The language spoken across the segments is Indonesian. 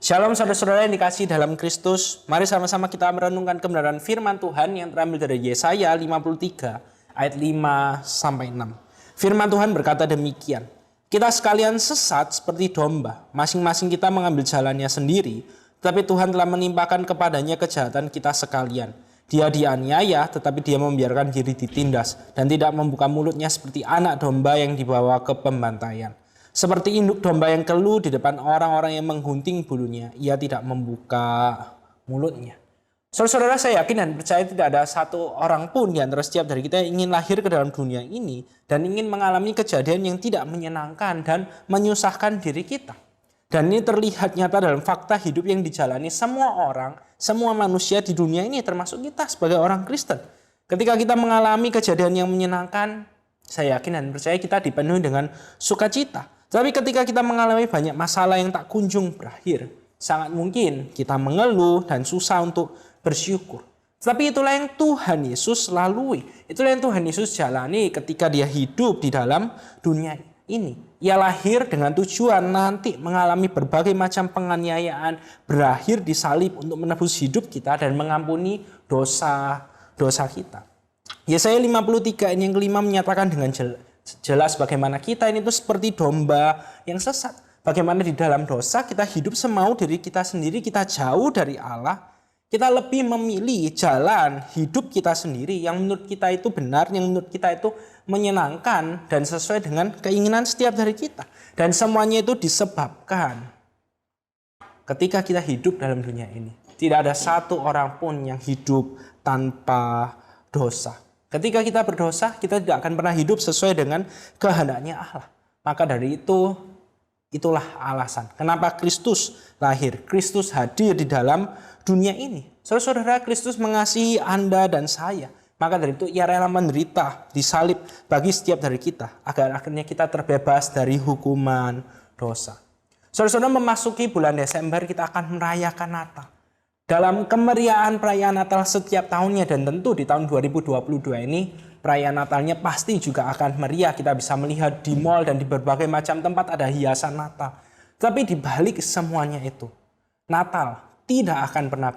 Shalom saudara-saudara yang dikasihi dalam Kristus. Mari sama-sama kita merenungkan kebenaran firman Tuhan yang terambil dari Yesaya 53 ayat 5 sampai 6. Firman Tuhan berkata demikian. Kita sekalian sesat seperti domba, masing-masing kita mengambil jalannya sendiri, tetapi Tuhan telah menimpakan kepadanya kejahatan kita sekalian. Dia dianiaya, tetapi dia membiarkan diri ditindas dan tidak membuka mulutnya seperti anak domba yang dibawa ke pembantaian. Seperti induk domba yang keluh di depan orang-orang yang menggunting bulunya, ia tidak membuka mulutnya. Saudara-saudara, saya yakin dan percaya tidak ada satu orang pun di antara setiap dari kita yang ingin lahir ke dalam dunia ini dan ingin mengalami kejadian yang tidak menyenangkan dan menyusahkan diri kita. Dan ini terlihat nyata dalam fakta hidup yang dijalani semua orang, semua manusia di dunia ini, termasuk kita sebagai orang Kristen. Ketika kita mengalami kejadian yang menyenangkan, saya yakin dan percaya kita dipenuhi dengan sukacita. Tapi ketika kita mengalami banyak masalah yang tak kunjung berakhir, sangat mungkin kita mengeluh dan susah untuk bersyukur. Tapi itulah yang Tuhan Yesus lalui. Itulah yang Tuhan Yesus jalani ketika dia hidup di dalam dunia ini. Ia lahir dengan tujuan nanti mengalami berbagai macam penganiayaan, berakhir disalib untuk menebus hidup kita dan mengampuni dosa-dosa kita. Yesaya 53 ini yang kelima menyatakan dengan jelas bagaimana kita ini tuh seperti domba yang sesat. Bagaimana di dalam dosa kita hidup semau diri kita sendiri, kita jauh dari Allah. Kita lebih memilih jalan hidup kita sendiri yang menurut kita itu benar, yang menurut kita itu menyenangkan dan sesuai dengan keinginan setiap dari kita. Dan semuanya itu disebabkan ketika kita hidup dalam dunia ini. Tidak ada satu orang pun yang hidup tanpa dosa. Ketika kita berdosa, kita tidak akan pernah hidup sesuai dengan kehendaknya Allah. Maka dari itu, itulah alasan kenapa Kristus lahir. Kristus hadir di dalam dunia ini. Saudara-saudara, Kristus mengasihi Anda dan saya. Maka dari itu ia rela menderita, disalib bagi setiap dari kita. Agar akhirnya kita terbebas dari hukuman dosa. Saudara-saudara, memasuki bulan Desember kita akan merayakan Natal. Dalam kemeriahan perayaan Natal setiap tahunnya dan tentu di tahun 2022 ini perayaan Natalnya pasti juga akan meriah. Kita bisa melihat di mal dan di berbagai macam tempat ada hiasan Natal. Tapi di balik semuanya itu, Natal tidak akan pernah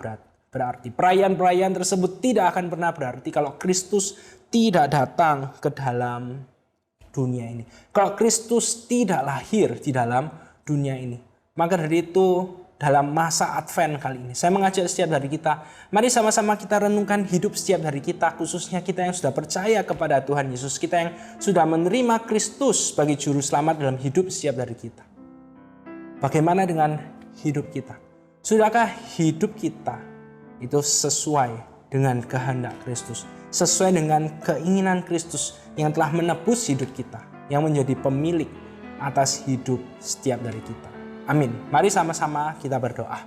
berarti. Perayaan-perayaan tersebut tidak akan pernah berarti kalau Kristus tidak datang ke dalam dunia ini. Kalau Kristus tidak lahir di dalam dunia ini. Maka dari itu, dalam masa Advent kali ini, saya mengajak setiap dari kita, mari sama-sama kita renungkan hidup setiap dari kita, khususnya kita yang sudah percaya kepada Tuhan Yesus, kita yang sudah menerima Kristus sebagai juru selamat dalam hidup setiap dari kita. Bagaimana dengan hidup kita? Sudahkah hidup kita itu sesuai dengan kehendak Kristus, sesuai dengan keinginan Kristus yang telah menebus hidup kita, yang menjadi pemilik atas hidup setiap dari kita? Amin. Mari sama-sama kita berdoa.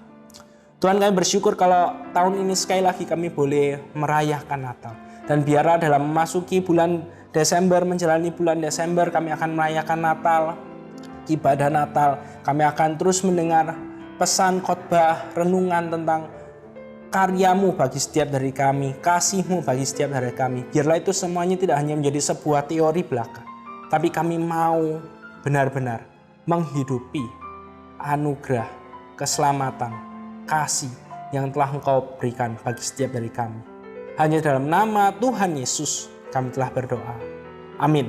Tuhan, kami bersyukur kalau tahun ini sekali lagi kami boleh merayakan Natal. Dan biarlah dalam memasuki bulan Desember, menjalani bulan Desember, kami akan merayakan Natal, ibadah Natal. Kami akan terus mendengar pesan khotbah, renungan tentang karyamu bagi setiap dari kami, kasihmu bagi setiap dari kami. Biarlah itu semuanya tidak hanya menjadi sebuah teori belaka, tapi kami mau benar-benar menghidupi anugerah, keselamatan, kasih yang telah Engkau berikan bagi setiap dari kami. Hanya dalam nama Tuhan Yesus kami telah berdoa. Amin.